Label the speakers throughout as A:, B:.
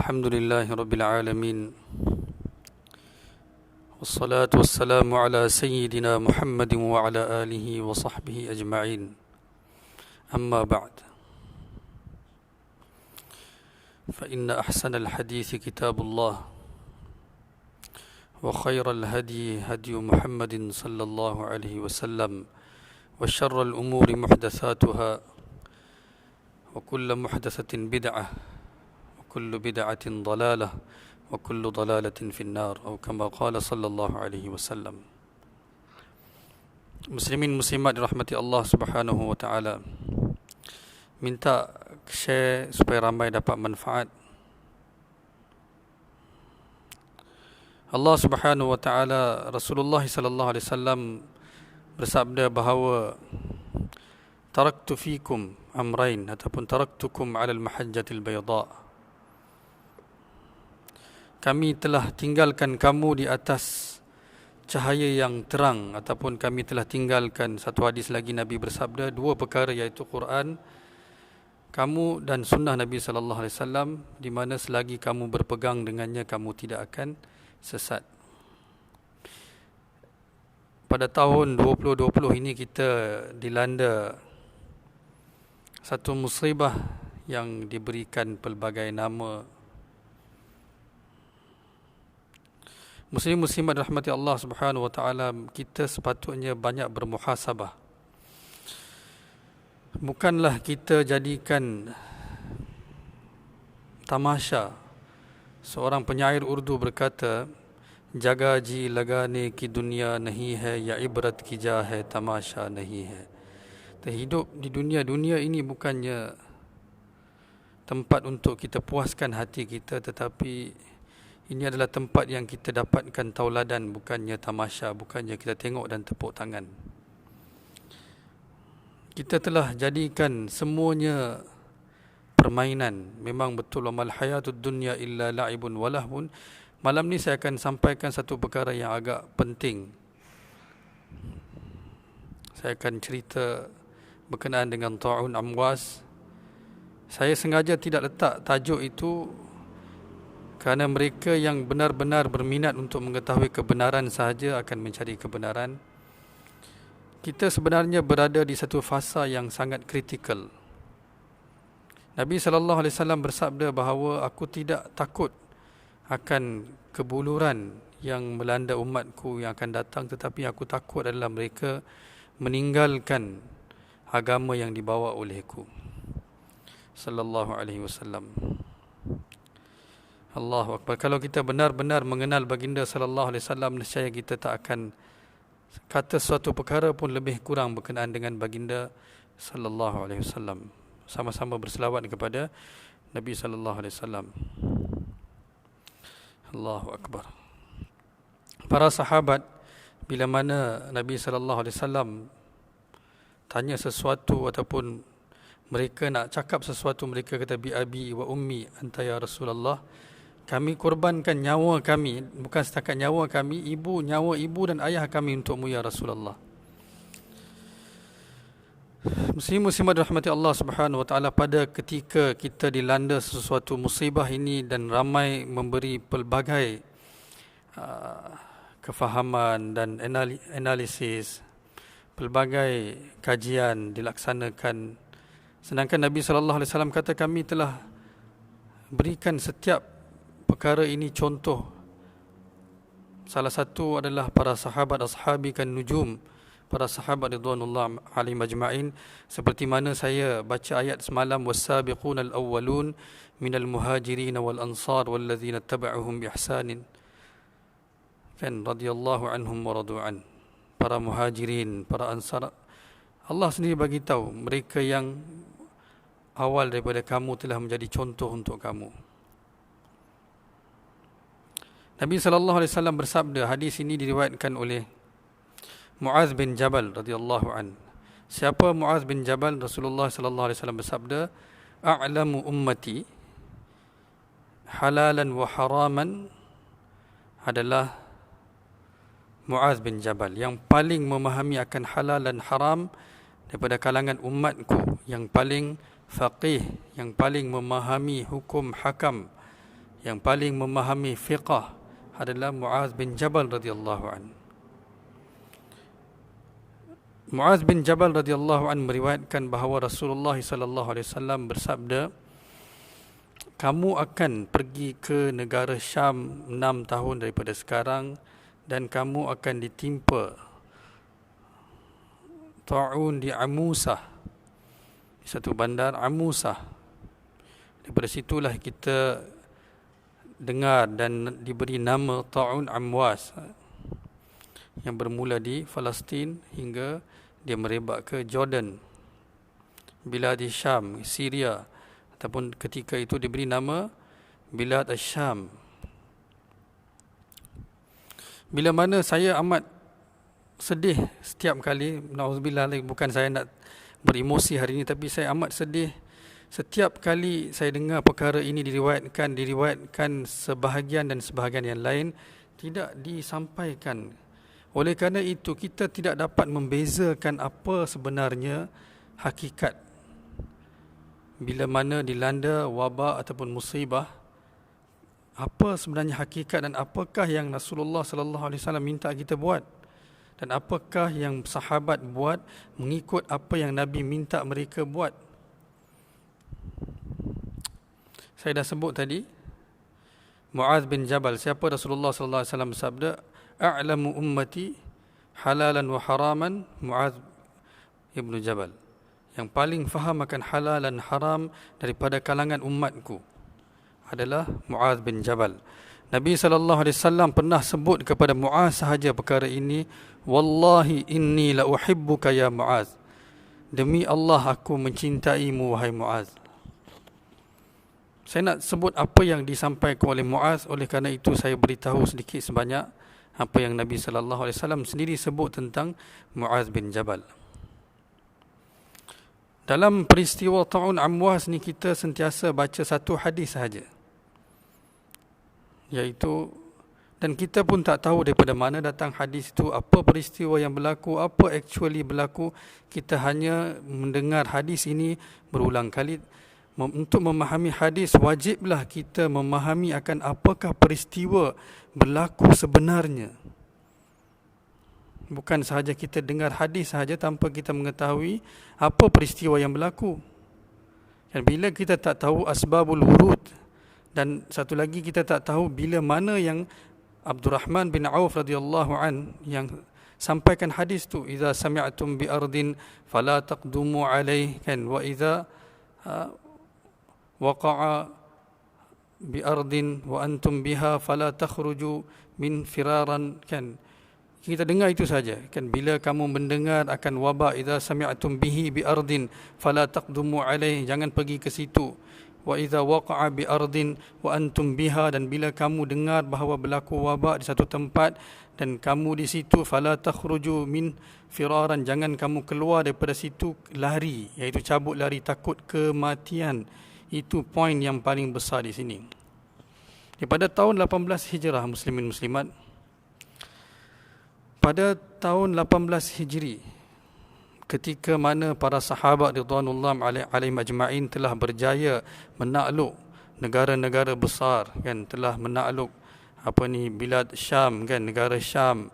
A: الحمد لله رب العالمين والصلاة والسلام على سيدنا محمد وعلى آله وصحبه أجمعين أما بعد فإن أحسن الحديث كتاب الله وخير الهدي هدي محمد صلى الله عليه وسلم وشر الأمور محدثاتها وكل محدثة بدعة وكل بدعة ضلالة وكل ضلالة في النار أو كما قال صلى الله عليه وسلم. Muslimin muslimat dirahmati Allah Subhanahu wa taala. Minta share supaya ramai dapat manfaat. Allah Subhanahu wa taala, Rasulullah sallallahu alaihi wasallam bersabda bahawa taraktu fikum amrain ataupun taraktukum 'ala al-mahajjatil bayda. Kami telah tinggalkan kamu di atas cahaya yang terang, ataupun kami telah tinggalkan, satu hadis lagi Nabi bersabda, dua perkara iaitu Quran kamu dan sunnah Nabi sallallahu alaihi wasallam, di mana selagi kamu berpegang dengannya kamu tidak akan sesat. Pada tahun 2020 ini kita dilanda satu musibah yang diberikan pelbagai nama. Muslim-muslimat rahmati Allah Subhanahu wa taala, kita sepatutnya banyak bermuhasabah. Bukanlah kita jadikan tamasya. Seorang penyair Urdu berkata, jaga ji lagane ki dunia nahi hai, ya ibrat ki ja hai, tamasya nahi hai. Hidup di dunia ini bukannya tempat untuk kita puaskan hati kita, tetapi ini adalah tempat yang kita dapatkan tauladan, bukannya tamasya, bukannya kita tengok dan tepuk tangan. Kita telah jadikan semuanya permainan. Memang betul, amal hayatud dunya illa la'ibun walahun. Malam ni saya akan sampaikan satu perkara yang agak penting. Saya akan cerita berkenaan dengan Ta'un Amwas. Saya sengaja tidak letak tajuk itu kerana mereka yang benar-benar berminat untuk mengetahui kebenaran sahaja akan mencari kebenaran. Kita sebenarnya berada di satu fasa yang sangat kritikal. Nabi sallallahu alaihi wasallam bersabda bahawa aku tidak takut akan kebuluran yang melanda umatku yang akan datang, tetapi aku takut adalah mereka meninggalkan agama yang dibawa olehku. Sallallahu alaihi wasallam. Allahu Akbar. Kalau kita benar-benar mengenal baginda sallallahu alaihi wasallam, nescaya kita tak akan kata suatu perkara pun lebih kurang berkenaan dengan baginda sallallahu alaihi wasallam. Sama-sama berselawat kepada Nabi sallallahu alaihi wasallam. Allahu Akbar. Para sahabat, bila mana Nabi sallallahu alaihi wasallam tanya sesuatu ataupun mereka nak cakap sesuatu, mereka kata bi abi wa ummi anta ya Rasulullah. Kami korbankan nyawa kami, bukan setakat nyawa kami, nyawa ibu dan ayah kami untukmu ya Rasulullah. Muslim-muslimat rahmati Allah Subhanahu wa taala, pada ketika kita dilanda sesuatu musibah ini dan ramai memberi pelbagai kefahaman dan analisis, pelbagai kajian dilaksanakan, sedangkan Nabi sallallahu alaihi wasallam kata kami telah berikan setiap perkara ini contoh. Salah satu adalah para sahabat ashabi kan nujum, para sahabat ridwanullah alaihim ajma'in, seperti mana saya baca ayat semalam, was-sabiqunal awwalun minal muhajirin wal ansar wallazina tabauhum bi ihsanin, kan radhiyallahu anhum wa radu'an. Para muhajirin, para ansar, Allah sendiri bagi tahu mereka yang awal daripada kamu telah menjadi contoh untuk kamu. Nabi sallallahu alaihi wasallam bersabda, hadis ini diriwayatkan oleh Muaz bin Jabal radhiyallahu an. Siapa Muaz bin Jabal? Rasulullah sallallahu alaihi wasallam bersabda, a'lamu ummati halalan wa haraman adalah Muaz bin Jabal, yang paling memahami akan halal dan haram daripada kalangan umatku, yang paling faqih, yang paling memahami hukum hakam yang paling memahami fiqh adalah Muaz bin Jabal radhiyallahu anhu. Muaz bin Jabal radhiyallahu anhu meriwayatkan bahawa Rasulullah sallallahu alaihi wasallam bersabda, kamu akan pergi ke negara Syam 6 tahun daripada sekarang dan kamu akan ditimpa ta'un di Amusah, satu bandar Amusah. Daripada situlah kita dengar dan diberi nama ta'un Amwas yang bermula di Palestin hingga dia merebak ke Jordan, Bilad Syam, Syria, ataupun ketika itu diberi nama Bilad Syam. Bila mana saya amat sedih setiap kali, na'udzubillah, bukan saya nak beremosi hari ini, tapi saya amat sedih setiap kali saya dengar perkara ini diriwayatkan sebahagian dan sebahagian yang lain tidak disampaikan. Oleh kerana itu kita tidak dapat membezakan apa sebenarnya hakikat bila mana dilanda wabak ataupun musibah. Apa sebenarnya hakikat dan apakah yang Rasulullah sallallahu alaihi wasallam minta kita buat, dan apakah yang sahabat buat mengikut apa yang Nabi minta mereka buat. Saya dah sebut tadi Muaz bin Jabal, siapa Rasulullah sallallahu alaihi wasallam bersabda, a'lamu ummati halalan wa haraman Muaz ibn Jabal, yang paling faham akan halal dan haram daripada kalangan umatku adalah Muaz bin Jabal. Nabi sallallahu alaihi wasallam pernah sebut kepada Muaz sahaja perkara ini, wallahi inni la uhibbuka ya Muaz, demi Allah aku mencintaimu wahai Muaz. Saya nak sebut apa yang disampaikan oleh Muaz, oleh kerana itu saya beritahu sedikit sebanyak apa yang Nabi sallallahu alaihi wasallam sendiri sebut tentang Muaz bin Jabal. Dalam peristiwa Ta'un Amwas ni kita sentiasa baca satu hadis sahaja, iaitu, dan kita pun tak tahu daripada mana datang hadis itu, apa peristiwa yang berlaku, apa actually berlaku. Kita hanya mendengar hadis ini berulang kali. Untuk memahami hadis, wajiblah kita memahami akan apakah peristiwa berlaku sebenarnya. Bukan sahaja kita dengar hadis sahaja tanpa kita mengetahui apa peristiwa yang berlaku. Dan bila kita tak tahu asbabul wurud, dan satu lagi kita tak tahu bila mana yang Abdurrahman bin Auf radhiyallahu an yang sampaikan hadis tu, idza sami'tum bi ardin fala taqdumu alaih, kan, wa idza waqa'a bi ardin wa antum biha fala takhruju min firaran, kan. Kita dengar itu saja, kan, bila kamu mendengar akan wabak, idza sami'tum bihi bi ardin fala taqdumu alaih, jangan pergi ke situ. Wa idza waqa'a bi ardin wa antum biha, dan bila kamu dengar bahawa berlaku wabak di satu tempat dan kamu di situ, fala takhruju min firaran, jangan kamu keluar daripada situ lari, iaitu cabut lari, takut kematian. Itu poin yang paling besar di sini. Pada tahun 18 Hijrah, muslimin muslimat, pada tahun 18 Hijri, ketika mana para sahabat ridwanullah alaihim ajma'in telah berjaya menakluk negara-negara besar, kan, telah menakluk Bilad Syam, kan, negara Syam,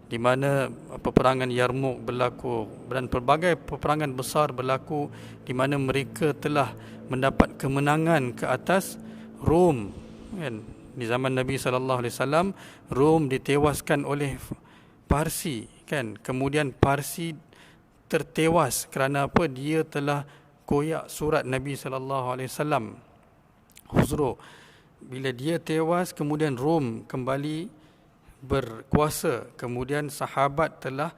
A: di mana peperangan Yarmouk berlaku dan pelbagai peperangan besar berlaku, di mana mereka telah mendapat kemenangan ke atas Rom, kan. Di zaman Nabi sallallahu alaihi wasallam, Rom ditewaskan oleh Parsi, kan. Kemudian Parsi tertewas kerana apa? Dia telah koyak surat Nabi sallallahu alaihi wasallam, Huzro. Bila dia tewas, kemudian Rom kembali berkuasa. Kemudian sahabat telah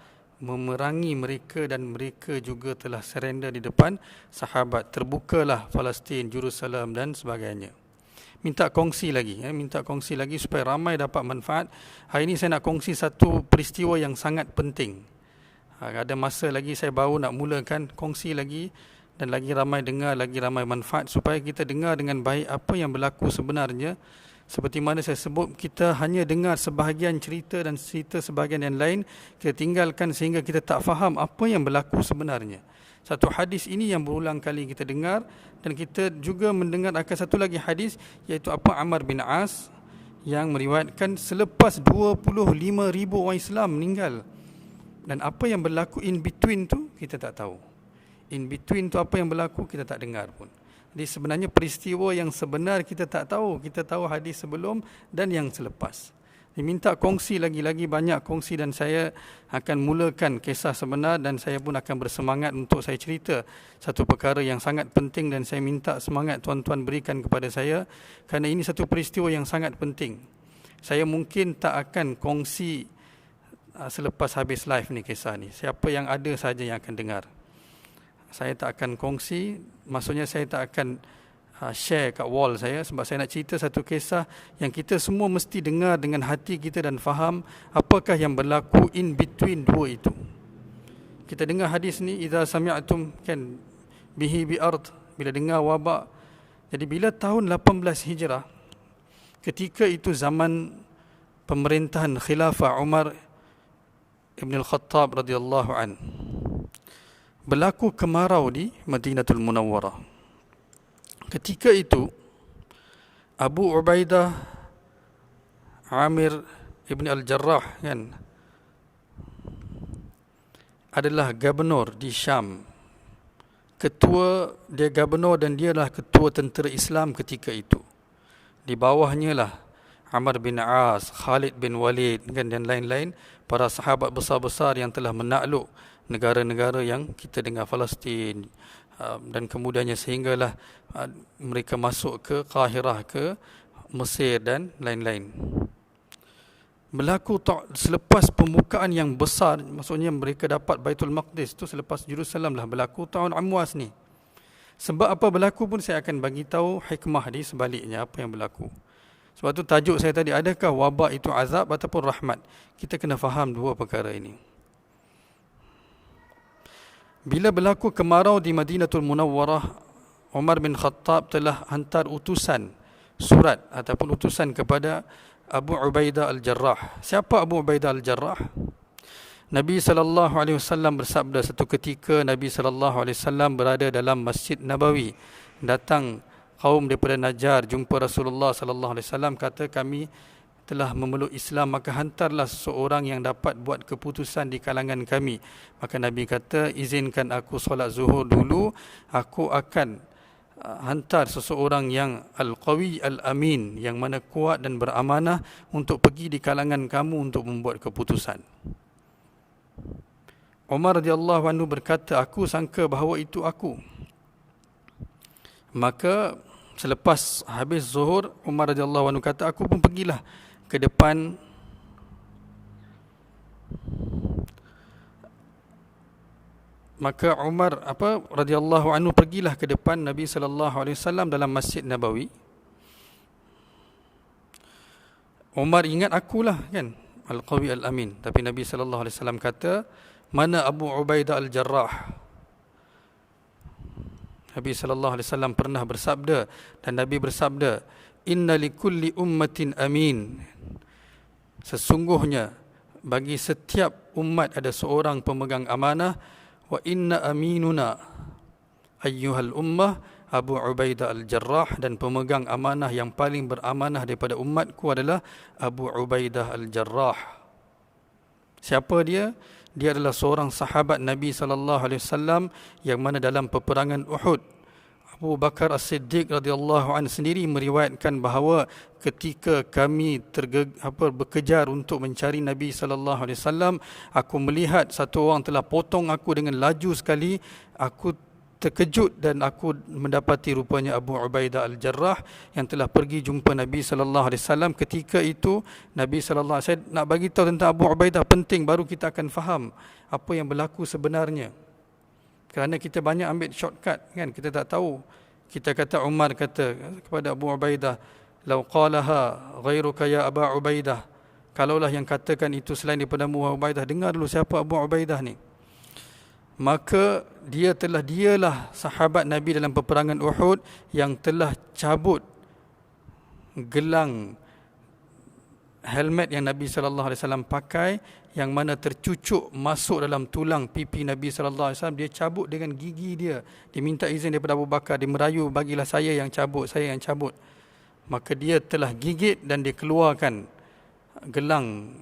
A: memerangi mereka dan mereka juga telah surrender di depan sahabat. Terbukalah Palestin, Jerusalem dan sebagainya. Minta kongsi lagi supaya ramai dapat manfaat. Hari ini saya nak kongsi satu peristiwa yang sangat penting. Ada masa lagi, saya baru nak mulakan, kongsi lagi dan lagi ramai dengar, lagi ramai manfaat, supaya kita dengar dengan baik apa yang berlaku sebenarnya. Seperti mana saya sebut, kita hanya dengar sebahagian cerita dan cerita sebahagian yang lain kita tinggalkan sehingga kita tak faham apa yang berlaku sebenarnya. Satu hadis ini yang berulang kali kita dengar, dan kita juga mendengar akan satu lagi hadis, iaitu apa, Ammar bin As, yang meriwayatkan selepas 25,000 orang Islam meninggal. Dan apa yang berlaku in between tu kita tak tahu. In between tu apa yang berlaku kita tak dengar pun. Jadi sebenarnya peristiwa yang sebenar kita tak tahu. Kita tahu hadis sebelum dan yang selepas. Diminta kongsi lagi-lagi banyak kongsi, dan saya akan mulakan kisah sebenar, dan saya pun akan bersemangat untuk saya cerita satu perkara yang sangat penting, dan saya minta semangat tuan-tuan berikan kepada saya, kerana ini satu peristiwa yang sangat penting. Saya mungkin tak akan kongsi selepas habis live ni kisah ni. Siapa yang ada saja yang akan dengar. Saya tak akan kongsi, maksudnya saya tak akan share kat wall saya, sebab saya nak cerita satu kisah yang kita semua mesti dengar dengan hati kita dan faham apakah yang berlaku in between dua itu. Kita dengar hadis ni, idza sami'tum kan bihi bi ard, bila dengar wabak. Jadi bila tahun 18 Hijrah, ketika itu zaman pemerintahan khilafah Umar Ibn Al-Khattab radhiyallahu an, berlaku kemarau di Madinatul Munawwarah. Ketika itu Abu Ubaidah Amir Ibn Al-Jarrah kan adalah gubernur di Syam. Dia gubernur dan dia lah ketua tentera Islam ketika itu. Di bawahnya lah Amr bin As, Khalid bin Walid kan, dan lain-lain para sahabat besar-besar yang telah menakluk negara-negara yang kita dengar, Palestin dan kemudiannya, sehinggalah mereka masuk ke Qahirah, ke Mesir dan lain-lain. Berlaku selepas pembukaan yang besar, maksudnya mereka dapat Baitul Maqdis tu selepas Jerusalem lah, berlaku tahun Amwas ni. Sebab apa berlaku pun saya akan bagi tahu hikmah di sebaliknya apa yang berlaku. Sebab tu tajuk saya tadi, adakah wabak itu azab ataupun rahmat? Kita kena faham dua perkara ini. Bila berlaku kemarau di Madinatul Munawwarah, Umar bin Khattab telah hantar utusan, surat ataupun utusan kepada Abu Ubaidah Al-Jarrah. Siapa Abu Ubaidah Al-Jarrah? Nabi SAW bersabda, satu ketika Nabi SAW berada dalam Masjid Nabawi. Datang kaum daripada Najjar, jumpa Rasulullah SAW, kata, kami telah memeluk Islam, maka hantarlah seseorang yang dapat buat keputusan di kalangan kami. Maka Nabi kata, izinkan aku solat zuhur dulu, aku akan hantar seseorang yang al-qawi al-amin, yang mana kuat dan beramanah, untuk pergi di kalangan kamu untuk membuat keputusan. Umar radhiyallahu anhu berkata, aku sangka bahawa itu aku. Maka selepas habis zuhur, Umar radhiyallahu anhu kata, aku pun pergilah ke depan maka Umar radhiyallahu anhu pergilah ke depan Nabi sallallahu alaihi wasallam dalam Masjid Nabawi. Umar ingat akulah kan, al-qawi al-amin, tapi Nabi sallallahu alaihi wasallam kata, mana Abu Ubaidah Al-Jarrah? Nabi sallallahu alaihi wasallam pernah bersabda, dan Nabi bersabda, inna likulli ummatin amin, sesungguhnya bagi setiap umat ada seorang pemegang amanah, wa inna aminuna ayyuhal ummah Abu Ubaidah Al-Jarrah, dan pemegang amanah yang paling beramanah daripada umatku adalah Abu Ubaidah Al-Jarrah. Siapa dia? Dia adalah seorang sahabat Nabi SAW yang mana dalam peperangan Uhud, Abu Bakar As-Siddiq radhiyallahu anhu sendiri meriwayatkan bahawa ketika kami bekejar untuk mencari Nabi SAW, aku melihat satu orang telah potong aku dengan laju sekali. Aku terkejut dan aku mendapati rupanya Abu Ubaidah Al-Jarrah yang telah pergi jumpa Nabi SAW. Ketika itu Nabi SAW, saya nak bagi tahu tentang Abu Ubaidah penting, baru kita akan faham apa yang berlaku sebenarnya. Kerana kita banyak ambil shortcut kan, kita tak tahu. Kita kata, Umar kata kepada Abu Ubaidah, "Lau qalaha ghairuka ya Abu Ubaidah." Kalaulah yang katakan itu selain daripada Abu Ubaidah, dengar dulu siapa Abu Ubaidah ni. Maka dialah sahabat Nabi dalam peperangan Uhud yang telah cabut gelang helmet yang Nabi SAW pakai, yang mana tercucuk masuk dalam tulang pipi Nabi SAW, dia cabut dengan gigi dia. Dia minta izin daripada Abu Bakar, dia merayu, bagilah saya yang cabut, saya yang cabut. Maka dia telah gigit dan dia keluarkan gelang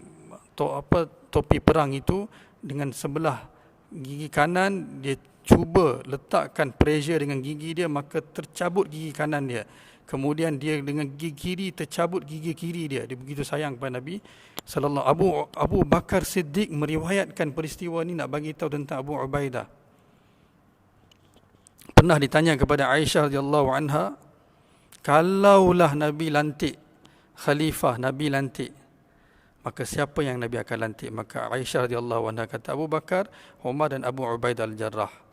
A: topi perang itu dengan sebelah gigi kanan. Dia cuba letakkan pressure dengan gigi dia, maka tercabut gigi kanan dia. Kemudian dia dengan gigi kiri tercabut gigi kiri dia. Dia begitu sayang kepada Nabi sallallahu. Abu Bakar Siddiq meriwayatkan peristiwa ni, nak bagi tahu tentang Abu Ubaidah. Pernah ditanya kepada Aisyah radhiyallahu anha, kalaulah Nabi lantik khalifah, Nabi lantik, maka siapa yang Nabi akan lantik? Maka Aisyah radhiyallahu anha kata Abu Bakar, Umar dan Abu Ubaidah al-Jarrah.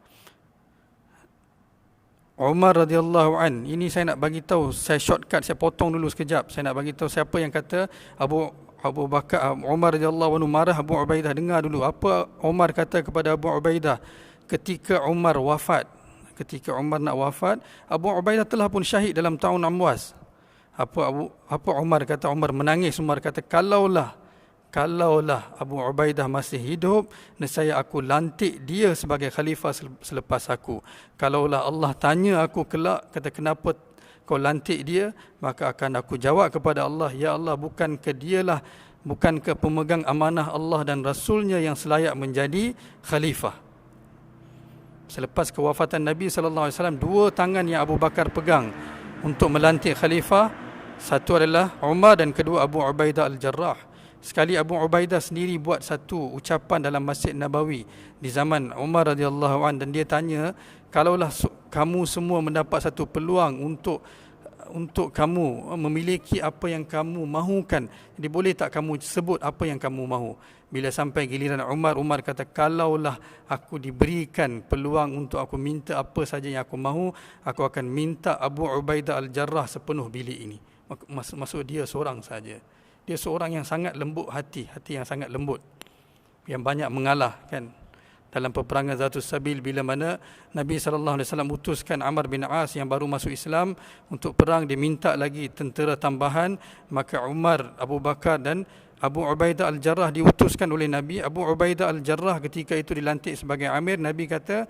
A: Umar radhiyallahu an, ini saya nak bagi tahu, saya shortcut, saya potong dulu sekejap. Saya nak bagi tahu siapa yang kata Abu Bakar, Umar radhiyallahu anhu marah Abu Ubaidah. Dengar dulu apa Umar kata kepada Abu Ubaidah ketika Umar wafat. Ketika Umar nak wafat, Abu Ubaidah telah pun syahid dalam tahun Amwas. Apa Umar kata? Umar menangis. Umar kata, kalaulah Abu Ubaidah masih hidup, nescaya aku lantik dia sebagai khalifah selepas aku. Kalaulah Allah tanya aku kelak, kata kenapa kau lantik dia, maka akan aku jawab kepada Allah, ya Allah, bukankah pemegang amanah Allah dan Rasulnya yang selayak menjadi khalifah. Selepas kewafatan Nabi SAW, dua tangan yang Abu Bakar pegang untuk melantik khalifah, satu adalah Umar dan kedua Abu Ubaidah al-Jarrah. Sekali Abu Ubaidah sendiri buat satu ucapan dalam Masjid Nabawi di zaman Umar radhiyallahu an, dan dia tanya, kalaulah kamu semua mendapat satu peluang untuk kamu memiliki apa yang kamu mahukan, jadi boleh tak kamu sebut apa yang kamu mahu? Bila sampai giliran Umar kata, kalaulah aku diberikan peluang untuk aku minta apa saja yang aku mahu, aku akan minta Abu Ubaidah al-Jarrah sepenuh bilik ini. Maksud dia seorang saja. Dia seorang yang sangat lembut hati yang sangat lembut, yang banyak mengalah kan. Dalam peperangan Zatus Sabil, bila mana Nabi SAW utuskan Amr bin As yang baru masuk Islam untuk perang, dia minta lagi tentera tambahan, maka Umar, Abu Bakar dan Abu Ubaidah al-Jarrah diutuskan oleh Nabi. Abu Ubaidah al-Jarrah ketika itu dilantik sebagai amir. Nabi kata,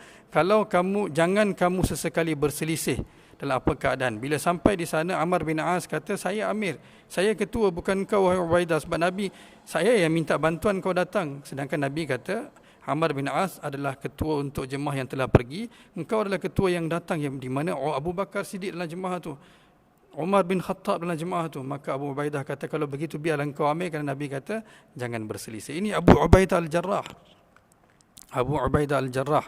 A: jangan kamu sesekali berselisih dalam apa keadaan. Bila sampai di sana, Amr bin As kata, saya amir, saya ketua, bukan kau wahai Ubaidah. Sebab Nabi, saya yang minta bantuan kau datang. Sedangkan Nabi kata, Amr bin As adalah ketua untuk jemaah yang telah pergi, engkau adalah ketua yang datang, yang di mana Abu Bakar Siddiq dalam jemaah tu, Umar bin Khattab dalam jemaah tu. Maka Abu Ubaidah kata, kalau begitu biarlah engkau amir, kerana Nabi kata jangan berselisih. Ini Abu Ubaidah al-Jarrah. Abu Ubaidah al-Jarrah.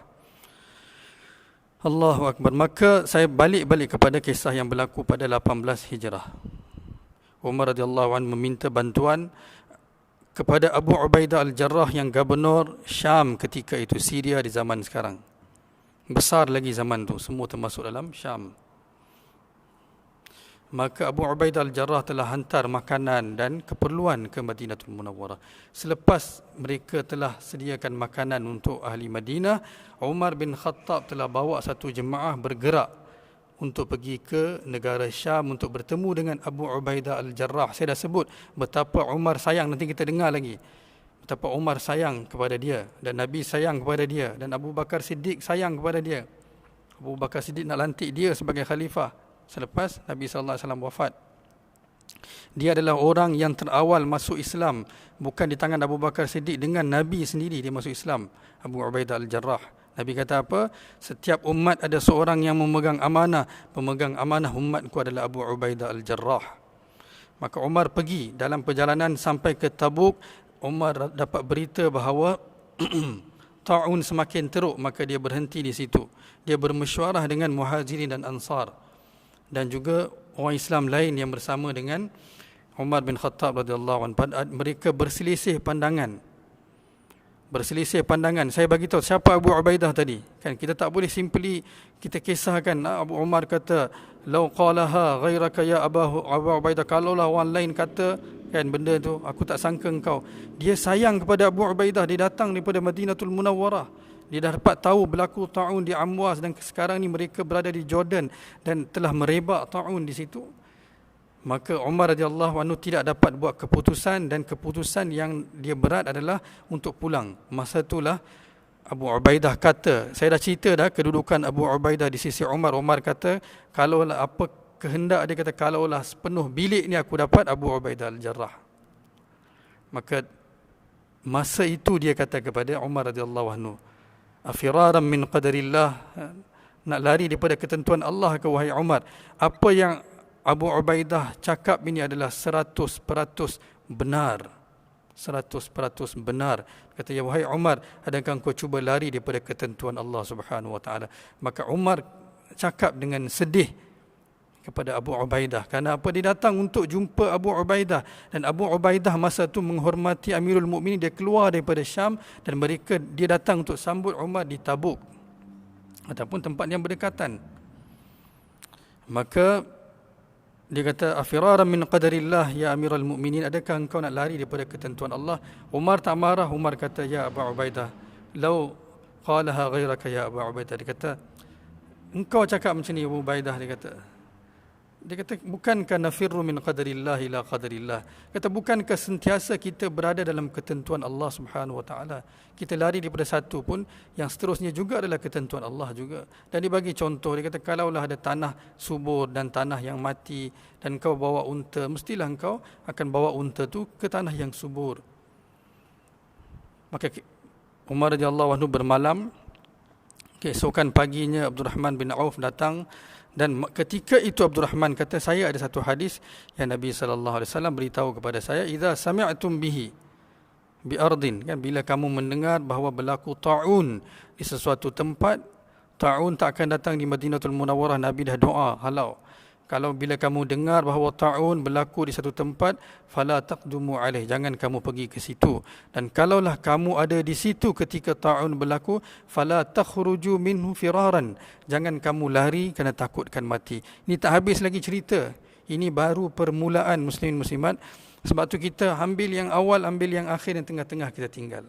A: Allahu Akbar. Maka saya balik kepada kisah yang berlaku pada 18 Hijrah. Umar radhiyallahu anhu meminta bantuan kepada Abu Ubaidah al-Jarrah yang gubernur Syam ketika itu, Syria di zaman sekarang. Besar lagi zaman tu, semua termasuk dalam Syam. Maka Abu Ubaidah al-Jarrah telah hantar makanan dan keperluan ke Madinatul Munawwarah. Selepas mereka telah sediakan makanan untuk ahli Madinah, Umar bin Khattab telah bawa satu jemaah bergerak untuk pergi ke negara Syam untuk bertemu dengan Abu Ubaidah al-Jarrah. Saya dah sebut betapa Umar sayang, nanti kita dengar lagi betapa Umar sayang kepada dia, dan Nabi sayang kepada dia, dan Abu Bakar Siddiq sayang kepada dia. Abu Bakar Siddiq nak lantik dia sebagai khalifah selepas Nabi SAW wafat. Dia adalah orang yang terawal masuk Islam, bukan di tangan Abu Bakar Siddiq, dengan Nabi sendiri dia masuk Islam, Abu Ubaidah al-Jarrah. Nabi kata apa? Setiap umat ada seorang yang memegang amanah. Pemegang amanah umatku adalah Abu Ubaidah al-Jarrah. Maka Umar pergi dalam perjalanan sampai ke Tabuk. Umar dapat berita bahawa ta'un semakin teruk, maka dia berhenti di situ. Dia bermesyuarah dengan Muhajirin dan Ansar, dan juga orang Islam lain yang bersama dengan Umar bin Khattab radhiyallahu anhu. Mereka berselisih pandangan. Saya bagi tahu siapa Abu Ubaidah tadi. Kan kita tak boleh simply kita kisahkan. Abu Umar kata, "Lau qalaha ghairaka ya Abu Ubaidah." Kalaulah orang lain kata kan benda tu, aku tak sangka engkau. Dia sayang kepada Abu Ubaidah. Dia datang daripada Madinatul Munawwarah. Dia dah dapat tahu berlaku ta'un di Amwas, dan sekarang ni mereka berada di Jordan dan telah merebak ta'un di situ. Maka Umar radhiyallahu anhu tidak dapat buat keputusan, dan keputusan yang dia berat adalah untuk pulang. Masa itulah Abu Ubaidah kata, saya dah cerita dah kedudukan Abu Ubaidah di sisi Umar. Umar kata, kalaulah apa kehendak dia, kata kalaulah sepenuh bilik ni aku dapat Abu Ubaidah al-Jarrah. Maka masa itu dia kata kepada Umar radhiyallahu anhu, afiraran min qadarillah, nak lari daripada ketentuan Allah ke wahai Umar? Apa yang Abu Ubaidah cakap ini adalah 100% benar. 100% benar. Kata, ya wahai Umar, adakah engkau cuba lari daripada ketentuan Allah Subhanahu wa taala? Maka Umar cakap dengan sedih kepada Abu Ubaidah. Kerana apa? Dia datang untuk jumpa Abu Ubaidah, dan Abu Ubaidah masa itu menghormati Amirul Mukminin. Dia keluar daripada Syam, dan dia datang untuk sambut Umar di Tabuk ataupun tempat yang berdekatan. Maka dia kata, afiraran min qadarillah ya Amirul Mukminin, adakah engkau nak lari daripada ketentuan Allah? Umar tak marah. Umar kata, ya Abu Ubaidah, lau qalaha ghairaka ya Abu Ubaidah. Dia kata, engkau cakap macam ni Abu Ubaidah. Dia kata, bukankah nafirru min qadarillah ila qadarillah? Kata, bukankah sentiasa kita berada dalam ketentuan Allah Subhanahu wa taala? Kita lari daripada satu pun, yang seterusnya juga adalah ketentuan Allah juga. Dan dia bagi contoh, dia kata, kalaulah ada tanah subur dan tanah yang mati, dan kau bawa unta, mestilah engkau akan bawa unta tu ke tanah yang subur. Maka Umar radhiyallahu anhu bermalam. Keesokan paginya Abdul Rahman bin Auf datang, dan ketika itu Abdul Rahman kata, saya ada satu hadis yang Nabi sallallahu alaihi wasallam beritahu kepada saya, idza sami'tum bihi bi ardin, kan, bila kamu mendengar bahawa berlaku taun di sesuatu tempat, taun tak akan datang di Madinatul Munawwarah. Nabi dah doa, kalau bila kamu dengar bahawa taun berlaku di satu tempat, fala taqdumu alaih, jangan kamu pergi ke situ. Dan kalaulah kamu ada di situ ketika taun berlaku, fala takhruju minhu firaran, jangan kamu lari kerana takutkan mati. Ini tak habis lagi cerita. Ini baru permulaan, muslimin muslimat. Sebab tu kita ambil yang awal, ambil yang akhir, dan tengah-tengah kita tinggal.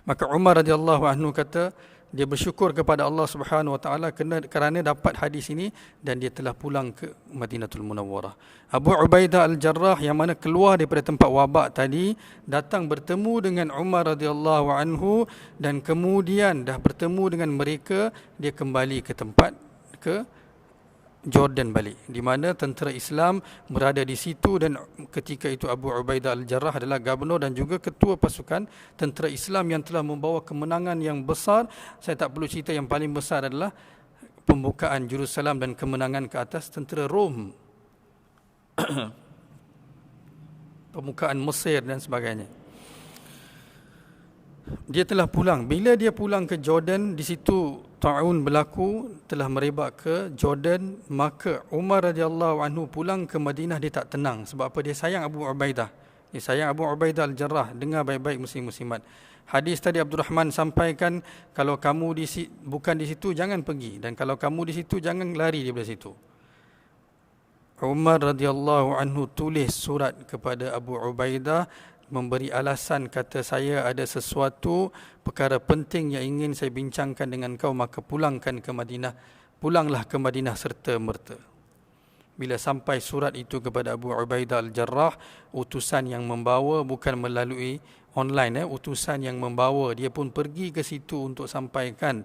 A: Maka Umar radhiyallahu anhu kata, dia bersyukur kepada Allah Subhanahu wa taala kerana dapat hadis ini, dan dia telah pulang ke Madinatul Munawwarah. Abu Ubaidah al-Jarrah yang mana keluar daripada tempat wabak tadi, datang bertemu dengan Umar radhiyallahu anhu, dan kemudian dah bertemu dengan mereka, dia kembali ke tempat, ke Jordan balik, di mana tentera Islam berada di situ. Dan ketika itu Abu Ubaidah al-Jarrah adalah gubernur dan juga ketua pasukan tentera Islam yang telah membawa kemenangan yang besar. Saya tak perlu cerita, yang paling besar adalah pembukaan Jerusalem dan kemenangan ke atas tentera Rom, pembukaan Mesir dan sebagainya. Dia telah pulang. Bila dia pulang ke Jordan, di situ taun berlaku, telah merebak ke Jordan. Maka Umar radhiyallahu anhu pulang ke Madinah, dia tak tenang. Sebab apa? Dia sayang Abu Ubaidah. Dia sayang Abu Ubaidah al-Jarrah. Dengar baik-baik muslim-muslimat. Hadis tadi Abdul Rahman sampaikan, kalau kamu bukan di situ, jangan pergi. Dan kalau kamu di situ, jangan lari daripada situ. Umar radhiyallahu anhu tulis surat kepada Abu Ubaidah, memberi alasan, kata, saya ada sesuatu perkara penting yang ingin saya bincangkan dengan kau, maka pulanglah ke Madinah serta merta. Bila sampai surat itu kepada Abu Ubaidah al-Jarrah, utusan yang membawa, bukan melalui online, utusan yang membawa, dia pun pergi ke situ untuk sampaikan.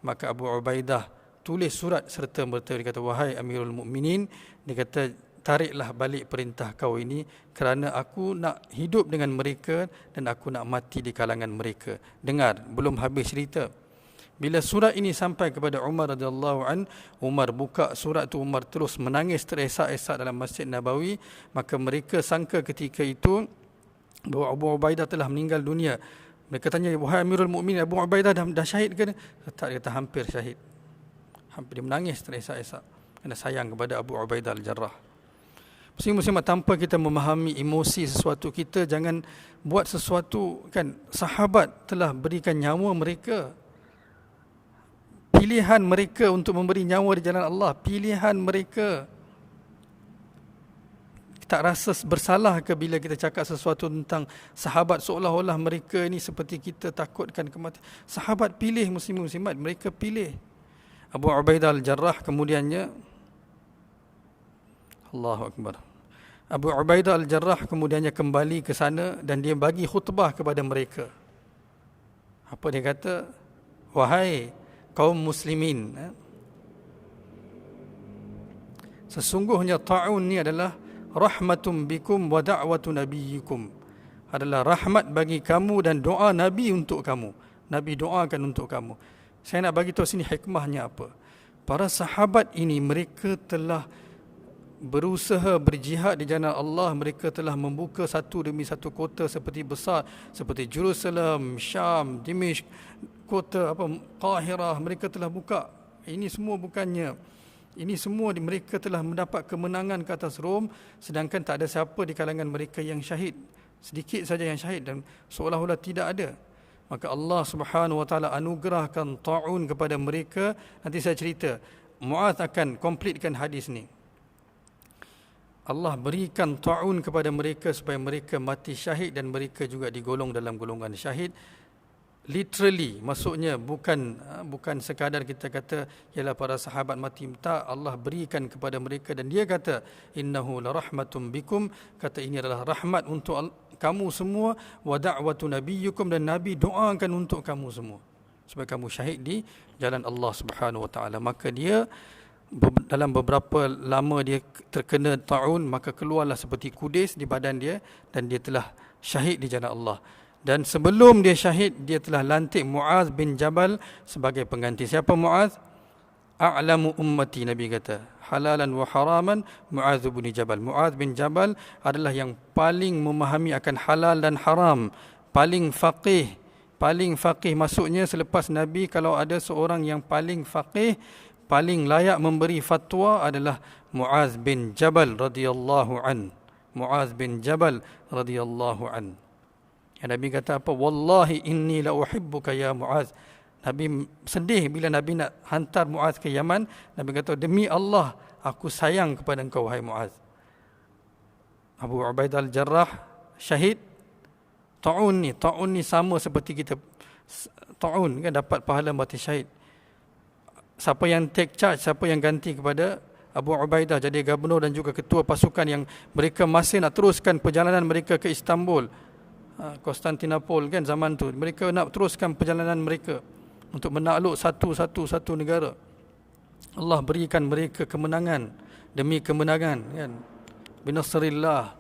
A: Maka Abu Ubaidah tulis surat serta merta, dia kata, wahai Amirul Mukminin, dia kata, tariklah balik perintah kau ini, kerana aku nak hidup dengan mereka dan aku nak mati di kalangan mereka. Dengar, belum habis cerita. Bila surat ini sampai kepada Umar radhiyallahu an, Umar buka surat tu, Umar terus menangis teresak-esak dalam Masjid Nabawi. Maka mereka sangka ketika itu bahawa Abu Ubaidah telah meninggal dunia. Mereka tanya, wahai Amirul Mukminin, Abu Ubaidah dah syahid ke? Tak, dia kata hampir syahid. Hampir. Dia menangis teresak-esak kerana sayang kepada Abu Ubaidah al-Jarrah. Muslim-muslimat, tanpa kita memahami emosi sesuatu, kita jangan buat sesuatu, kan. Sahabat telah berikan nyawa mereka, pilihan mereka untuk memberi nyawa di jalan Allah, pilihan mereka. Tak rasa bersalah ke bila kita cakap sesuatu tentang sahabat, seolah-olah mereka ini seperti kita takutkan kematian. Sahabat pilih, muslim-muslimat, mereka pilih. Abu Ubaidah al-Jarrah kemudiannya Allahu Akbar. Abu Ubaidah Al-Jarrah kemudiannya kembali ke sana dan dia bagi khutbah kepada mereka. Apa dia kata? Wahai kaum muslimin, sesungguhnya ta'un ni adalah rahmatum bikum wa da'watu nabiyyikum. Adalah rahmat bagi kamu dan doa Nabi untuk kamu. Nabi doakan untuk kamu. Saya nak bagi tahu sini hikmahnya apa. Para sahabat ini mereka telah berusaha berjihad di jalan Allah. Mereka telah membuka satu demi satu kota seperti besar seperti Jerusalem, Syam, Dimishq, kota Qahirah. Mereka telah buka. Ini semua mereka telah mendapat kemenangan ke atas Rom, sedangkan tak ada siapa di kalangan mereka yang syahid. Sedikit saja yang syahid dan seolah-olah tidak ada. Maka Allah Subhanahu wa taala anugerahkan ta'un kepada mereka. Nanti saya cerita. Muaz akan komplitkan hadis ni. Allah berikan ta'un kepada mereka supaya mereka mati syahid dan mereka juga digolong dalam golongan syahid. Literally, maksudnya bukan sekadar kita kata ialah para sahabat mati. Tak, Allah berikan kepada mereka dan dia kata innahu la rahmatum bikum, kata ini adalah rahmat untuk kamu semua, wa da'watu nabiyyukum, dan Nabi doakan untuk kamu semua supaya kamu syahid di jalan Allah Subhanahu wa taala. Maka dia dalam beberapa lama dia terkena ta'un, maka keluarlah seperti kudis di badan dia dan dia telah syahid di jalan Allah. Dan sebelum dia syahid, dia telah lantik Muaz bin Jabal sebagai pengganti. Siapa Muaz? A'lamu ummati, Nabi kata. Halalan wa haraman, Muaz bin Jabal. Muaz bin Jabal adalah yang paling memahami akan halal dan haram. Paling faqih. Paling faqih maksudnya selepas Nabi, kalau ada seorang yang paling faqih, paling layak memberi fatwa adalah Muaz bin Jabal radhiyallahu an. Muaz bin Jabal radhiyallahu an. Yang Nabi kata apa? Wallahi inni la uhibbuka ya Muaz. Nabi sedih bila Nabi nak hantar Muaz ke Yaman. Nabi kata, demi Allah, aku sayang kepada engkau wahai Muaz. Abu Ubaidah Al-Jarrah syahid. Ta'un ni sama seperti kita ta'un kan, dapat pahala mati syahid. Siapa yang take charge, siapa yang ganti kepada Abu Ubaidah jadi gubernur dan juga ketua pasukan yang mereka masih nak teruskan perjalanan mereka ke Istanbul, Konstantinopel kan zaman tu. Mereka nak teruskan perjalanan mereka untuk menakluk satu negara. Allah berikan mereka kemenangan demi kemenangan kan, binasrillah.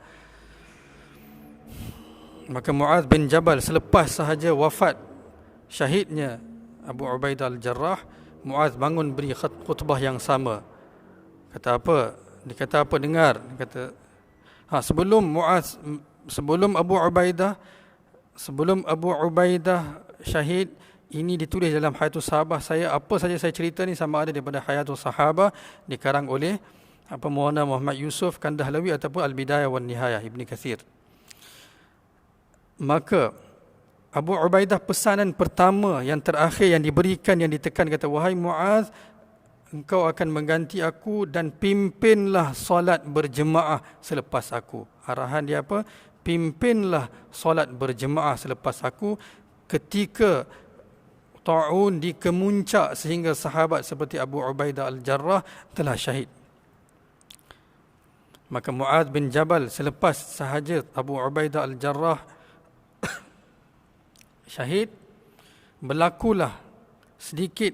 A: Maka Muaz bin Jabal selepas sahaja wafat syahidnya Abu Ubaidah Al-Jarrah, Muaz bangun beri khutbah yang sama. Kata apa? Dia kata apa? Dengar. Dia kata, sebelum Abu Ubaidah syahid, ini ditulis dalam Hayatus Sahabah saya. Apa saja saya cerita ni sama ada daripada Hayatus Sahabah dikarang oleh Maulana Muhammad Yusuf Kandahlawi ataupun Al-Bidayah wan Nihayah Ibn Kathir. Maka Abu Ubaidah pesanan pertama yang terakhir yang diberikan, yang ditekan, kata, wahai Muaz, engkau akan mengganti aku dan pimpinlah solat berjemaah selepas aku. Arahan dia apa? Pimpinlah solat berjemaah selepas aku ketika ta'un dikemuncak sehingga sahabat seperti Abu Ubaidah Al-Jarrah telah syahid. Maka Muaz bin Jabal selepas sahaja Abu Ubaidah Al-Jarrah syahid, berlakulah sedikit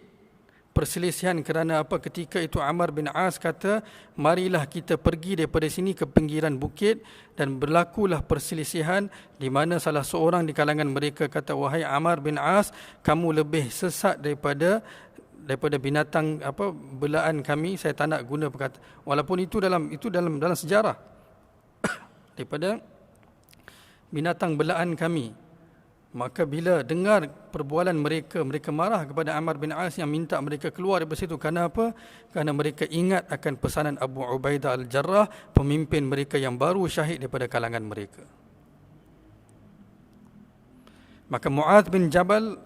A: perselisihan. Kerana apa? Ketika itu Amr bin As kata, marilah kita pergi daripada sini ke pinggiran bukit, dan berlakulah perselisihan di mana salah seorang di kalangan mereka kata, wahai Amr bin As, kamu lebih sesat daripada binatang belaan kami. Saya tak nak guna perkataan, walaupun itu dalam sejarah daripada binatang belaan kami. Maka bila dengar perbualan mereka marah kepada Ammar bin As yang minta mereka keluar dari situ. Kerana apa? Kerana mereka ingat akan pesanan Abu Ubaidah Al-Jarrah, pemimpin mereka yang baru syahid daripada kalangan mereka. Maka Muaz bin Jabal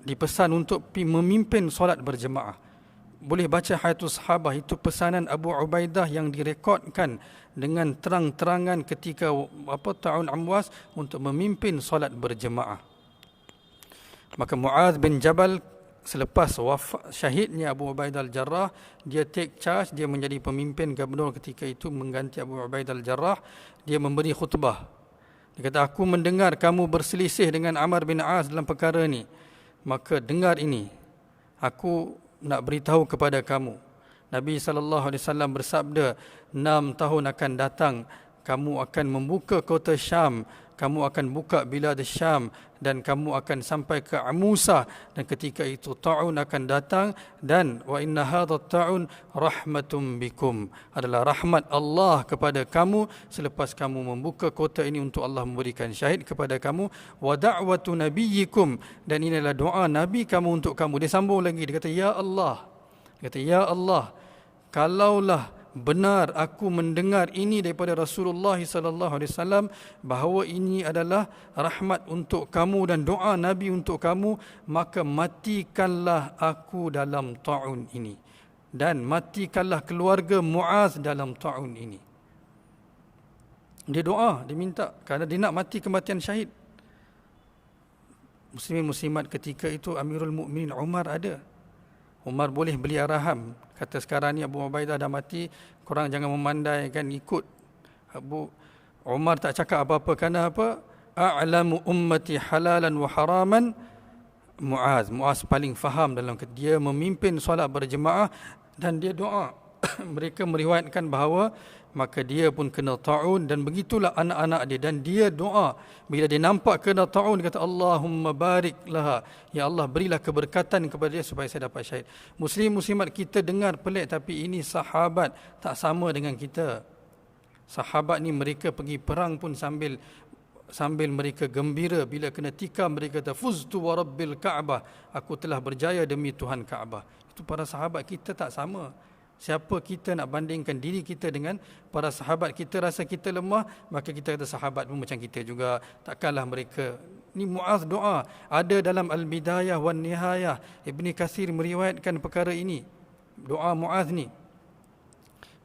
A: dipesan untuk memimpin solat berjemaah. Boleh baca Hayatus Sahabah, itu pesanan Abu Ubaidah yang direkodkan dengan terang-terangan ketika Ta'un Amwas untuk memimpin solat berjemaah. Maka Muaz bin Jabal selepas wafat syahidnya Abu Ubaidah al-Jarrah, dia take charge, dia menjadi pemimpin gubernur ketika itu mengganti Abu Ubaidah al-Jarrah. Dia memberi khutbah. Dia kata, aku mendengar kamu berselisih dengan Amr bin As dalam perkara ni. Maka dengar ini. Aku nak beritahu kepada kamu. Nabi SAW bersabda, 6 tahun akan datang, kamu akan membuka kota Syam, kamu akan buka bilad Syam, dan kamu akan sampai ke Amusa, dan ketika itu ta'un akan datang, dan wa inna hadha ta'un rahmatum bikum, adalah rahmat Allah kepada kamu selepas kamu membuka kota ini untuk Allah memberikan syahid kepada kamu, wa da'watu nabiyyikum, dan ini adalah doa Nabi kamu untuk kamu. Dia sambung lagi, dia kata, ya Allah, kalaulah benar aku mendengar ini daripada Rasulullah SAW, bahawa ini adalah rahmat untuk kamu dan doa Nabi untuk kamu, maka matikanlah aku dalam ta'un ini, dan matikanlah keluarga Muaz dalam ta'un ini. Dia doa, dia minta, kerana dia nak mati kematian syahid. Muslimin muslimat ketika itu Amirul Mukminin Umar ada. Umar boleh beli araham. Kata sekarang ni Abu Ubaidah dah mati, korang jangan memandai kan, ikut. Umar tak cakap apa-apa, kerana apa? A'lamu ummati halalan wa haraman Muaz. Muaz paling faham dalam dia memimpin solat berjemaah, dan dia doa. Mereka meriwayatkan bahawa maka dia pun kena ta'un, dan begitulah anak-anak dia, dan dia doa bila dia nampak kena ta'un, dia kata Allahumma barik laha, ya Allah berilah keberkatan kepada dia supaya saya dapat syahid. Muslim muslimat, kita dengar pelik, tapi ini sahabat tak sama dengan kita. Sahabat ni mereka pergi perang pun sambil mereka gembira, bila kena tikam mereka kata fuztu wa rabbil Ka'bah, aku telah berjaya demi Tuhan Ka'bah. Itu para sahabat. Kita tak sama. Siapa kita nak bandingkan diri kita dengan para sahabat? Kita rasa kita lemah, maka kita kata sahabat pun macam kita juga, takkanlah mereka. Ni Muaz doa, ada dalam Al-Bidayah wan Nihayah. Ibni Katsir meriwayatkan perkara ini, doa Muaz ni.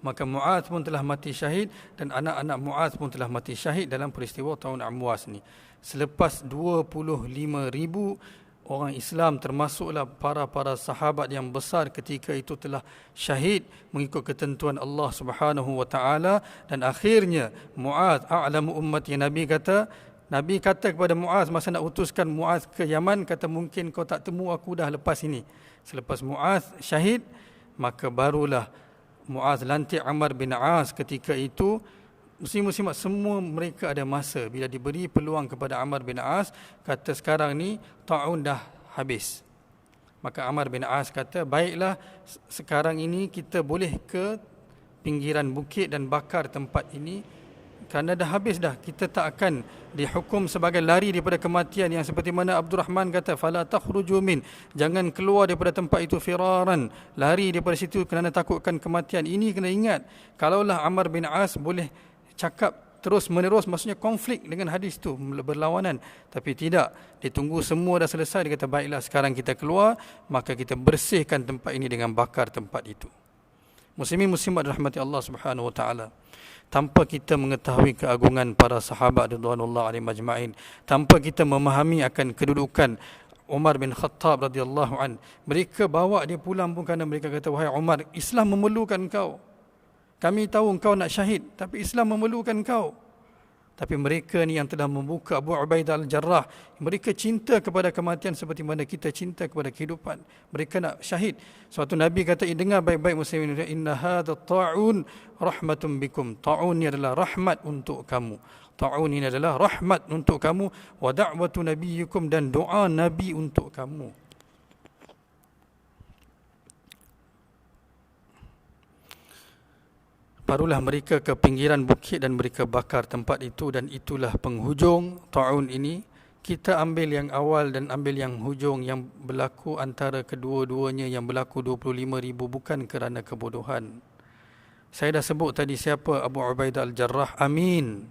A: Maka Muaz pun telah mati syahid, dan anak-anak Muaz pun telah mati syahid dalam peristiwa tahun Amwas ni. Selepas 25,000 orang Islam, termasuklah para sahabat yang besar ketika itu, telah syahid mengikut ketentuan Allah Subhanahu wa taala. Dan akhirnya Muaz a'lamu ummati, Nabi kata kepada Muaz masa nak utuskan Muaz ke Yaman, kata mungkin kau tak temu aku dah lepas ini. Selepas Muaz syahid, maka barulah Muaz lantik Amr bin As ketika itu. Muslim-muslimat semua mereka ada masa bila diberi peluang kepada Amr bin As, kata sekarang ni ta'un dah habis. Maka Amr bin As kata, baiklah sekarang ini kita boleh ke pinggiran bukit dan bakar tempat ini, kerana dah habis dah. Kita tak akan dihukum sebagai lari daripada kematian, yang seperti mana Abdul Rahman kata, fala takhruju min, jangan keluar daripada tempat itu firaran, lari daripada situ kerana takutkan kematian. Ini kena ingat, kalaulah Amr bin As boleh cakap terus menerus, maksudnya konflik dengan hadis tu, berlawanan. Tapi tidak, dia tunggu semua dah selesai, dia kata baiklah sekarang kita keluar, maka kita bersihkan tempat ini dengan bakar tempat itu. Muslimin muslimat rahmati Allah Subhanahu wa taala, tanpa kita mengetahui keagungan para sahabat radhiyallahu alaihim ajma'in, tanpa kita memahami akan kedudukan Umar bin Khattab radhiyallahu an, mereka bawa dia pulang pun kerana mereka kata, wahai Umar, Islam memerlukan kau. Kami tahu engkau nak syahid, tapi Islam memerlukan kau. Tapi mereka ni yang telah membuka Abu Ubaidah al-Jarrah, mereka cinta kepada kematian seperti mana kita cinta kepada kehidupan. Mereka nak syahid. Suatu Nabi kata, dengar baik-baik muslimin, inna hadha ta'un rahmatun bikum. Ta'un ni adalah rahmat untuk kamu. Ta'un ini adalah rahmat untuk kamu. Wa da'watu nabiyyikum, dan doa Nabi untuk kamu. Barulah mereka ke pinggiran bukit dan mereka bakar tempat itu, dan itulah penghujung ta'un ini. Kita ambil yang awal dan ambil yang hujung, yang berlaku antara kedua-duanya, yang berlaku 25,000, bukan kerana kebodohan. Saya dah sebut tadi siapa Abu Ubaidah al-Jarrah. Amin.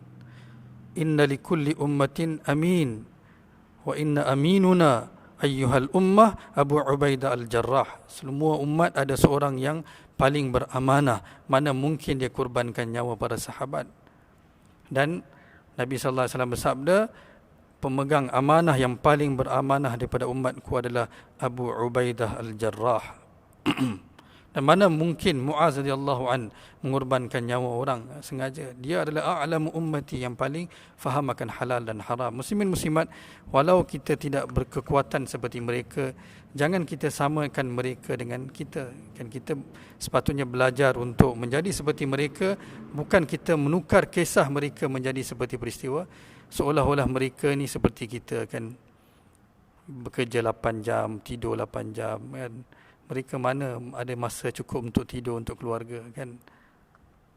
A: Inna likulli ummatin amin. Wa inna aminuna ayyuhal ummah Abu Ubaidah al-Jarrah. Semua umat ada seorang yang paling beramanah, mana mungkin dia kurbankan nyawa para sahabat. Dan Nabi sallallahu alaihi wasallam bersabda, pemegang amanah yang paling beramanah daripada umatku adalah Abu Ubaidah Al-Jarrah. Dan mana mungkin Muaz radhiyallahu an mengorbankan nyawa orang sengaja. Dia adalah a'lamu ummati, yang paling faham akan halal dan haram. Muslimin muslimat, walau kita tidak berkekuatan seperti mereka, jangan kita samakan mereka dengan kita. Kan kita sepatutnya belajar untuk menjadi seperti mereka, bukan kita menukar kisah mereka menjadi seperti peristiwa, seolah-olah mereka ni seperti kita, kan bekerja 8 jam, tidur 8 jam, kan. Mereka mana ada masa cukup untuk tidur untuk keluarga, kan.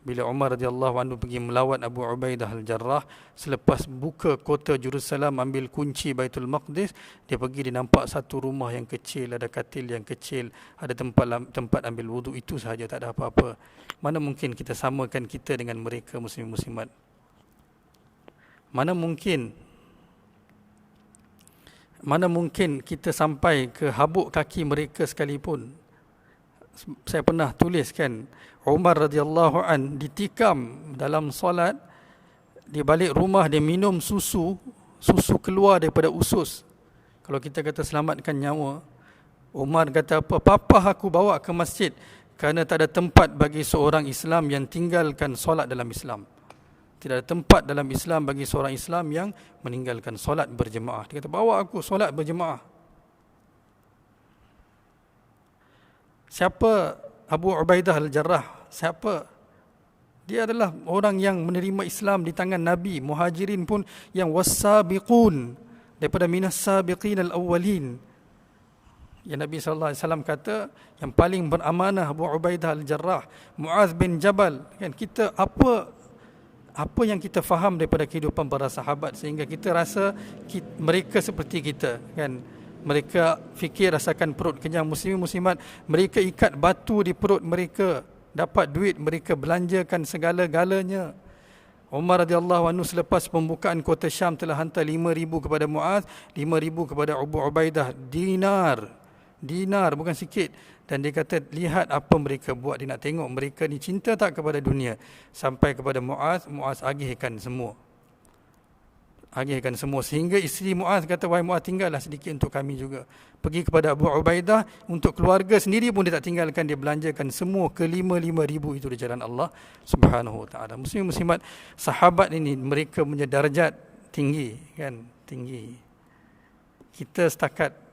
A: Bila Umar radhiyallahu anhu pergi melawat Abu Ubaidah Al-Jarrah, selepas buka kota Jerusalem, ambil kunci Baitul Maqdis, dia pergi, dia nampak satu rumah yang kecil, ada katil yang kecil, ada tempat ambil wuduk, itu sahaja, tak ada apa-apa. Mana mungkin kita samakan kita dengan mereka, muslim muslimat? Mana mungkin kita sampai ke habuk kaki mereka sekalipun. Saya pernah tulis, kan, Umar radhiyallahu an ditikam dalam solat, di balik rumah dia minum susu keluar daripada usus. Kalau kita kata selamatkan nyawa, Umar kata apa? Papa aku bawa ke masjid kerana tak ada tempat bagi seorang Islam yang tinggalkan solat dalam Islam. Tidak ada tempat dalam Islam bagi seorang Islam yang meninggalkan solat berjemaah. Dia kata, bawa aku solat berjemaah. Siapa Abu Ubaidah Al-Jarrah? Siapa? Dia adalah orang yang menerima Islam di tangan Nabi. Muhajirin pun yang wassabiqun, daripada minas sabiqin al-awwalin. Yang Nabi SAW kata, yang paling beramanah Abu Ubaidah Al-Jarrah, Muaz bin Jabal. Kan, kita apa yang kita faham daripada kehidupan para sahabat sehingga kita rasa mereka seperti kita, kan. Mereka fikir rasakan perut kenyang. Muslimin muslimat, mereka ikat batu di perut mereka, dapat duit mereka belanjakan segala-galanya. Umar radhiyallahu anhu selepas pembukaan kota Syam telah hantar 5,000 kepada Muaz, 5,000 kepada Abu Ubaidah, dinar bukan sikit. Dan dia kata, lihat apa mereka buat. Dia nak tengok mereka ni cinta tak kepada dunia. Sampai kepada Muaz agihkan semua. Sehingga isteri Muaz kata, wahai Muaz, tinggallah sedikit untuk kami juga. Pergi kepada Abu Ubaidah, untuk keluarga sendiri pun dia tak tinggalkan. Dia belanjakan semua ke 5,000 itu di jalan Allah Subhanahu Wa Taala. Muslim muslimat, sahabat ini mereka punya darjat tinggi, kan, tinggi. Kita setakat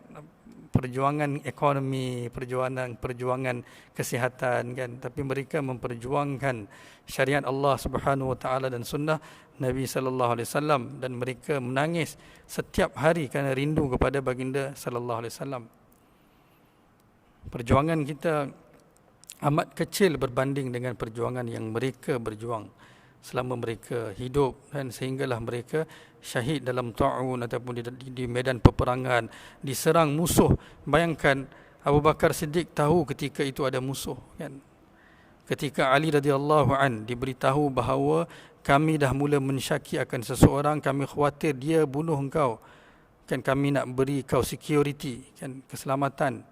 A: perjuangan ekonomi, perjuangan kesihatan, kan, tapi mereka memperjuangkan syariat Allah Subhanahu Wa Taala dan sunnah Nabi sallallahu alaihi wasallam, dan mereka menangis setiap hari kerana rindu kepada baginda sallallahu alaihi wasallam. Perjuangan kita amat kecil berbanding dengan perjuangan yang mereka berjuang selama mereka hidup, dan sehinggalah mereka syahid dalam ta'un ataupun di medan peperangan, diserang musuh. Bayangkan Abu Bakar Siddiq tahu ketika itu ada musuh, kan. Ketika Ali radhiyallahu an diberitahu bahawa kami dah mula mensyaki akan seseorang, kami khawatir dia bunuh engkau, kan, kami nak beri kau security, kan, keselamatan.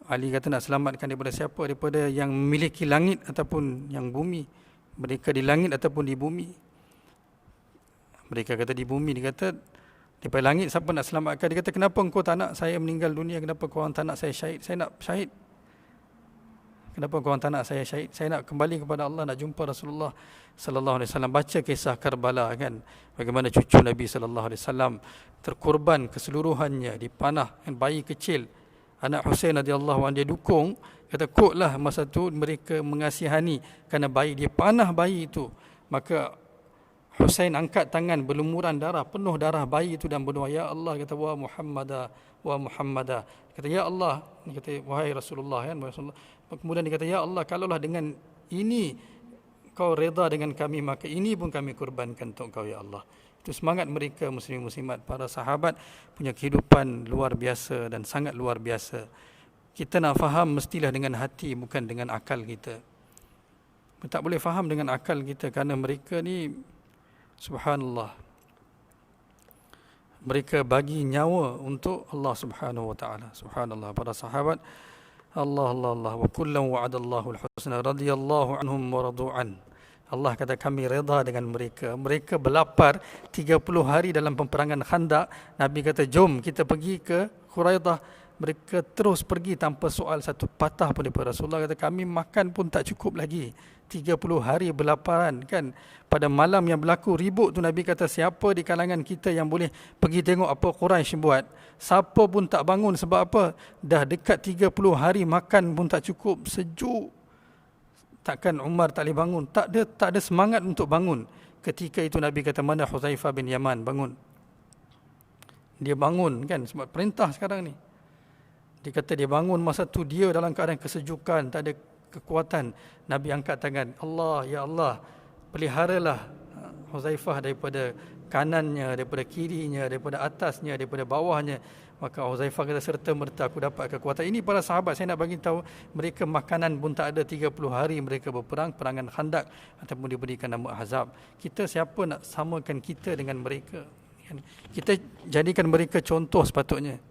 A: Ali kata, nak selamatkan daripada siapa? Daripada yang memiliki langit ataupun yang bumi. Mereka di langit ataupun di bumi. Mereka kata di bumi. Dia kata, daripada langit siapa nak selamatkan? Dia kata, kenapa engkau tak nak saya meninggal dunia? Kenapa kau orang tak nak saya syahid? Saya nak syahid. Kenapa kau orang tak nak saya syahid? Saya nak kembali kepada Allah, nak jumpa Rasulullah sallallahu alaihi wasallam. Baca kisah Karbala, kan, bagaimana cucu Nabi sallallahu alaihi wasallam terkorban keseluruhannya, dipanah, kan, bayi kecil. Anak Husain radhiyallahu anhu dia dukung, kata koklah masa tu mereka mengasihani kerana bayi dia, panah bayi itu. Maka Husain angkat tangan, berlumuran darah, penuh darah bayi itu, dan berdoa, ya Allah, kata, wa Muhammadah. Kata, ya Allah, dia kata, wahai Rasulullah, kan, Rasulullah. Kemudian dia kata, ya Allah, kalaulah dengan ini kau reda dengan kami, maka ini pun kami korbankan untuk kau, ya Allah. Itu semangat mereka, muslim muslimat. Para sahabat punya kehidupan luar biasa dan sangat luar biasa. Kita nak faham mestilah dengan hati, bukan dengan akal kita. Tak boleh faham dengan akal kita, kerana mereka ni, subhanallah, mereka bagi nyawa untuk Allah Subhanahu Wa Taala. Subhanallah, para sahabat, Allah wa kullan wa'adallahu al-husna radhiyallahu anhum wa radu'an. Allah kata kami redha dengan mereka. Mereka berlapar 30 hari dalam peperangan Khandaq. Nabi kata jom kita pergi ke Quraidah. Mereka terus pergi tanpa soal satu patah pun daripada Rasulullah. Kata kami makan pun tak cukup lagi. 30 hari berlaparan kan. Pada malam yang berlaku ribut tu Nabi kata siapa di kalangan kita yang boleh pergi tengok apa Quraisy buat. Siapa pun tak bangun sebab apa? Dah dekat 30 hari makan pun tak cukup, sejuk. Takkan Umar tak boleh bangun? Tak ada semangat untuk bangun. Ketika itu Nabi kata mana Huzaifah bin Yaman bangun. Dia bangun kan sebab perintah sekarang ni. Dia kata dia bangun masa tu dia dalam keadaan kesejukan, tak ada kekuatan. Nabi angkat tangan, Allah, ya Allah, peliharalah Huzaifah daripada kanannya, daripada kirinya, daripada atasnya, daripada bawahnya. Maka Huzaifah kata serta merta aku dapat kekuatan. Ini para sahabat saya nak bagi tahu, mereka makanan pun tak ada 30 hari mereka berperang, perangan Khandaq ataupun diberikan nama Ahzab. Kita siapa nak samakan kita dengan mereka? Kita jadikan mereka contoh sepatutnya.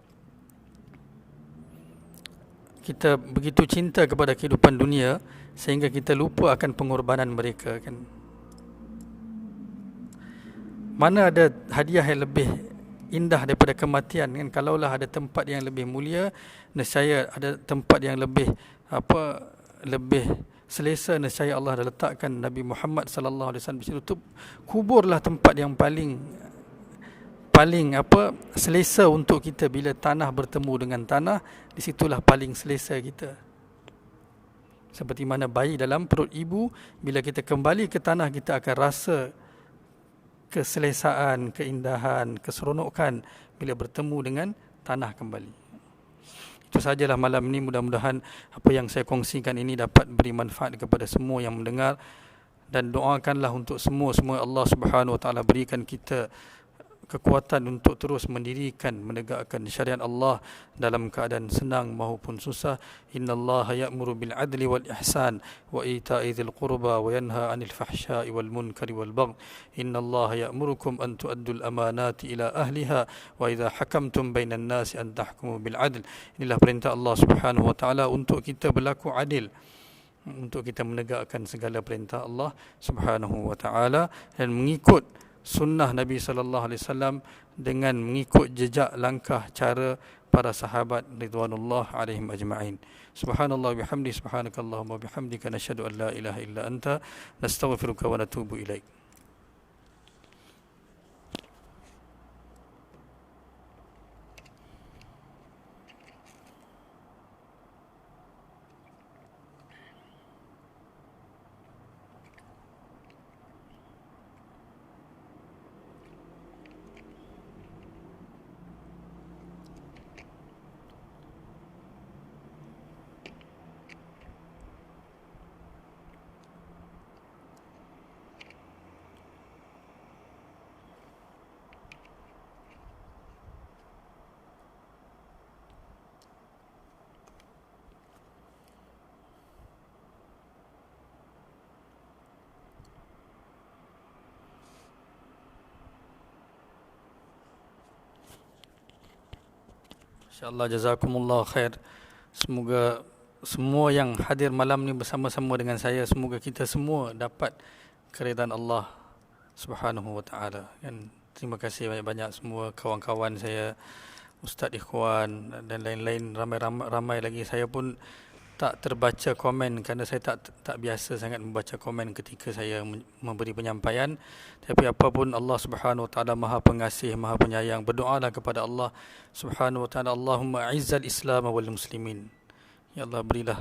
A: Kita begitu cinta kepada kehidupan dunia sehingga kita lupa akan pengorbanan mereka kan. Mana ada hadiah yang lebih indah daripada kematian kan? Kalaulah ada tempat yang lebih mulia, nescaya ada tempat yang lebih lebih selesa, nescaya Allah dah letakkan Nabi Muhammad sallallahu alaihi wasallam di situ. Kuburlah tempat yang paling selesa untuk kita. Bila tanah bertemu dengan tanah, di situlah paling selesa kita. Seperti mana bayi dalam perut ibu, bila kita kembali ke tanah, kita akan rasa keselesaan, keindahan, keseronokan bila bertemu dengan tanah kembali. Itu sajalah malam ini. Mudah-mudahan apa yang saya kongsikan ini dapat beri manfaat kepada semua yang mendengar, dan doakanlah untuk semua Allah Subhanahu Wa Taala berikan kita kekuatan untuk terus mendirikan, menegakkan syariat Allah dalam keadaan senang maupun susah. Innallaha ya'muru bil adli wal ihsan wa ita'i dzil qurba wa yanha 'anil fahsya'i wal munkari wal bagh. Innallaha ya'murukum an tu'addul amanati ila ahliha wa idza hakamtum bainan nasi an tahkumu bil adl. Inilah perintah Allah Subhanahu wa taala untuk kita berlaku adil, untuk kita menegakkan segala perintah Allah Subhanahu wa taala dan mengikut sunnah Nabi sallallahu alaihi wasallam dengan mengikut jejak langkah cara para sahabat ridwanullah alaihim ajma'in. Subhanallah bihamdi, subhanakallahumma bihamdika, nashhadu an la ilaha illa anta, nastaghfiruka wa natubu ilaik. InsyaAllah, jazakumullah khair. Semoga semua yang hadir malam ni bersama-sama dengan saya, semoga kita semua dapat keridaan Allah Subhanahu wa taala. Dan terima kasih banyak-banyak semua kawan-kawan saya, Ustaz Ikhwan dan lain-lain, ramai lagi. Saya pun tak terbaca komen kerana saya tak biasa sangat membaca komen ketika saya memberi penyampaian. Tapi apapun, Allah Subhanahu wa taala Maha Pengasih, Maha Penyayang. Berdoalah kepada Allah Subhanahu wa taala, Allahumma izzal Islam wal muslimin. Ya Allah, berilah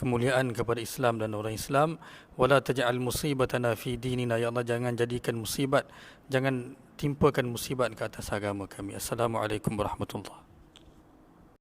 A: kemuliaan kepada Islam dan orang Islam. Wala taj'al musibatana fi dinina. Ya Allah, jangan jadikan musibat, jangan timpakan musibat ke atas agama kami. Assalamualaikum warahmatullahi